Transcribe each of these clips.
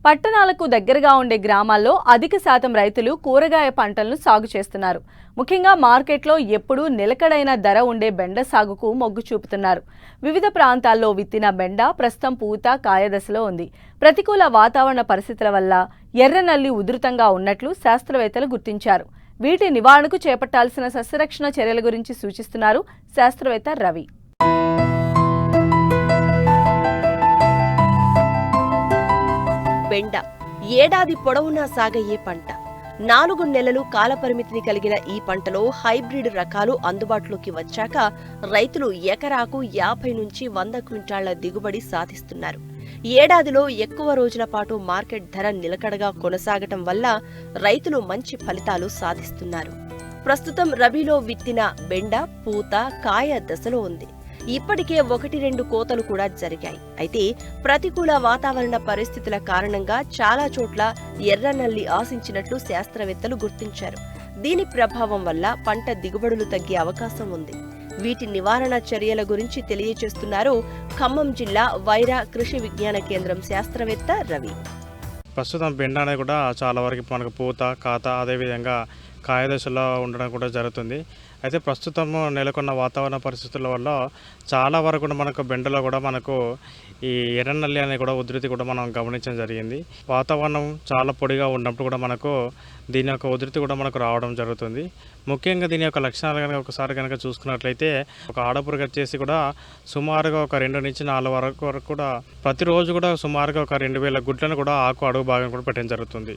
పట్టణాలకు దగ్గరగా ఉండే గ్రామాల్లో అధిక శాతం రైతులు కూరగాయ పంటలను సాగు చేస్తున్నారు. ముఖ్యంగా మార్కెట్లో ఎప్పుడూ నిలకడైన ధర ఉండే బెండ సాగుకు మొగ్గు చూపుతున్నారు. వివిధ ప్రాంతాల్లో విత్తిన బెండ ప్రస్తుతం పూత కాయ దశలో ఉంది. ప్రతికూల వాతావరణ పరిస్థితుల వల్ల ఎర్రనల్లి ఉధృతంగా ఉన్నట్లు శాస్త్రవేత్తలు గుర్తించారు. వీటి నివారణకు చేపట్టాల్సిన సస్యరక్షణ చర్యల గురించి సూచిస్తున్నారు శాస్త్రవేత్త రవి. బెండ ఏడాది పొడవునా సాగయ్యే పంట. 4 నెలలు కాలపరిమితిని కలిగిన ఈ పంటలో హైబ్రిడ్ రకాలు అందుబాటులోకి వచ్చాక రైతులు ఎకరాకు 50 నుంచి 100 క్వింటాళ్ల దిగుబడి సాధిస్తున్నారు. ఏడాదిలో ఎక్కువ రోజుల పాటు మార్కెట్ ధర నిలకడగా కొనసాగటం వల్ల రైతులు మంచి ఫలితాలు సాధిస్తున్నారు. ప్రస్తుతం రబీలో విత్తిన బెండ పూత కాయ దశలో ఉంది. ఇప్పటికే 1-2 కోతలు కూడా జరిగాయి. అయితే ప్రతికూల వాతావరణ పరిస్థితుల కారణంగా చాలా చోట్ల ఎర్రనల్లి ఆశించినట్లు శాస్త్రవేత్తలు గుర్తించారు. దీని ప్రభావం వల్ల పంట దిగుబడులు తగ్గే అవకాశం ఉంది. వీటి నివారణ చర్యల గురించి తెలియజేస్తున్నారు ఖమ్మం జిల్లా వైరా కృషి విజ్ఞాన కేంద్రం శాస్త్రవేత్త రవి. ప్రస్తుతం బెండ అనేది కూడా చాలా వరకు మనకు పూత కాత అదేవిధంగా కాయ దశలో ఉండడం కూడా జరుగుతుంది. అయితే ప్రస్తుతం నెలకొన్న వాతావరణ పరిస్థితుల వల్ల చాలా వరకు మనకు బెండలో కూడా మనకు ఈ ఎర్రనల్లి అనే కూడా ఉధృతి కూడా మనం గమనించడం జరిగింది. వాతావరణం చాలా పొడిగా ఉన్నప్పుడు కూడా మనకు దీని యొక్క ఉధృతి కూడా మనకు రావడం జరుగుతుంది. ముఖ్యంగా దీని యొక్క లక్షణాలు కనుక ఒకసారి కనుక చూసుకున్నట్లయితే ఒక ఆడపురుగు వచ్చేసి కూడా సుమారుగా ఒక 2 నుంచి 4 వరకు కూడా ప్రతిరోజు కూడా సుమారుగా ఒక 2000 గుడ్లను కూడా ఆకు అడుగు భాగం కూడా పెట్టడం జరుగుతుంది.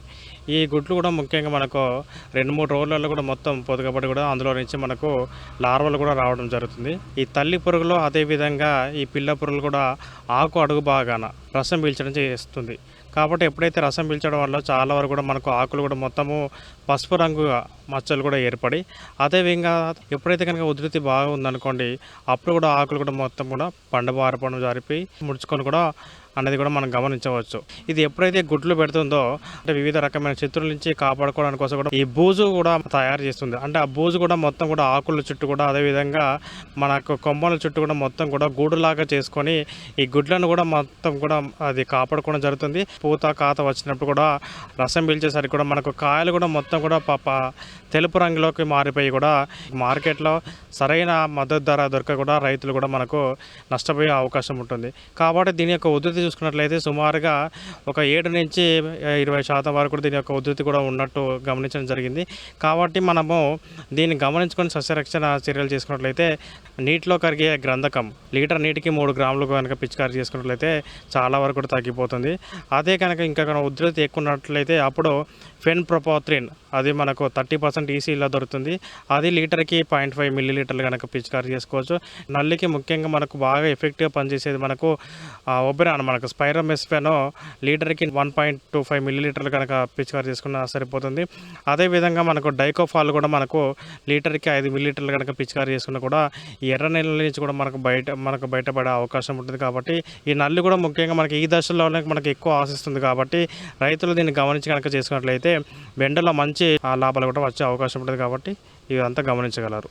ఈ గుడ్లు కూడా ముఖ్యంగా మనకు 2-3 రోజులలో కూడా మొత్తం పొదగబడి కూడా అందులో నుంచి మనకు లార్వలు కూడా రావడం జరుగుతుంది. ఈ తల్లి పురుగులు అదేవిధంగా ఈ పిల్ల పురుగులు కూడా ఆకు అడుగు భాగాన రసం పీల్చడం చేస్తుంది. కాబట్టి ఎప్పుడైతే రసం పీల్చడం వల్ల చాలా వరకు కూడా మనకు ఆకులు కూడా మొత్తము పసుపు రంగు మచ్చలు కూడా ఏర్పడి అదేవిధంగా ఎప్పుడైతే కనుక ఉధృతి బాగా ఉందనుకోండి అప్పుడు కూడా ఆకులు కూడా మొత్తం కూడా పండబారపడం జరిపి ముడుచుకొని కూడా అనేది కూడా మనం గమనించవచ్చు. ఇది ఎప్పుడైతే గుడ్లు పెడుతుందో అంటే వివిధ రకమైన శత్రువుల నుంచి కాపాడుకోవడానికి కోసం కూడా ఈ బూజు కూడా తయారు చేస్తుంది. అంటే ఆ బూజు కూడా మొత్తం కూడా ఆకుల చుట్టూ కూడా అదేవిధంగా మనకు కొమ్మల చుట్టూ కూడా మొత్తం కూడా గూడులాగా చేసుకొని ఈ గుడ్లను కూడా మొత్తం కూడా అది కాపాడుకోవడం జరుగుతుంది. పూత కాత వచ్చినప్పుడు కూడా రసం పీల్చేసరికి కూడా మనకు కాయలు కూడా మొత్తం కూడా తెలుపు రంగులోకి మారిపోయి కూడా మార్కెట్లో సరైన మద్దతు ధర దొరక కూడా రైతులు కూడా మనకు నష్టపోయే అవకాశం ఉంటుంది. కాబట్టి దీని యొక్క ఉధృతి చూసుకున్నట్లయితే సుమారుగా ఒక 7 నుంచి 20% వరకు దీని యొక్క ఉధృతి కూడా ఉన్నట్టు గమనించడం జరిగింది. కాబట్టి మనము దీన్ని గమనించుకొని సస్యరక్షణ చర్యలు చేసుకున్నట్లయితే నీటిలో కరిగే గ్రంథకం లీటర్ నీటికి 3 గ్రాములు కనుక పిచికారీ చేసుకున్నట్లయితే చాలా వరకు కూడా తగ్గిపోతుంది. అదే కనుక ఇంకా ఉధృతి ఎక్కువ ఉన్నట్లయితే అప్పుడు ఫెన్ప్రోపాత్రిన్ అది మనకు 30% ఈసీలో దొరుకుతుంది. అది లీటర్కి 0.5 మిల్లీలీటర్లు కనుక పిచికారీ చేసుకోవచ్చు. నల్లికి ముఖ్యంగా మనకు బాగా ఎఫెక్టివ్గా పనిచేసేది మనకు ఒబెరాన్ మనకు స్పైరోమెస్ఫెన్ లీటర్కి 1.25 మిల్లీలీటర్లు కనుక పిచికారీ చేసుకున్నా సరిపోతుంది. అదేవిధంగా మనకు డైకోఫాల్ కూడా మనకు లీటర్కి 5 మిల్లీలీటర్లు కనుక పిచికారీ చేసుకున్నా కూడా ఎర్ర నెలల నుంచి కూడా మనకు బయటపడే అవకాశం ఉంటుంది. కాబట్టి ఈ నల్లి కూడా ముఖ్యంగా మనకి ఈ దశలోనే మనకు ఎక్కువ ఆశిస్తుంది. కాబట్టి రైతులు దీన్ని గమనించి కనుక చేసుకున్నట్లయితే బెండలో మంచి లాభాలు కూడా వచ్చే అవకాశం ఉంటుంది. కాబట్టి ఇదంతా గమనించగలరు.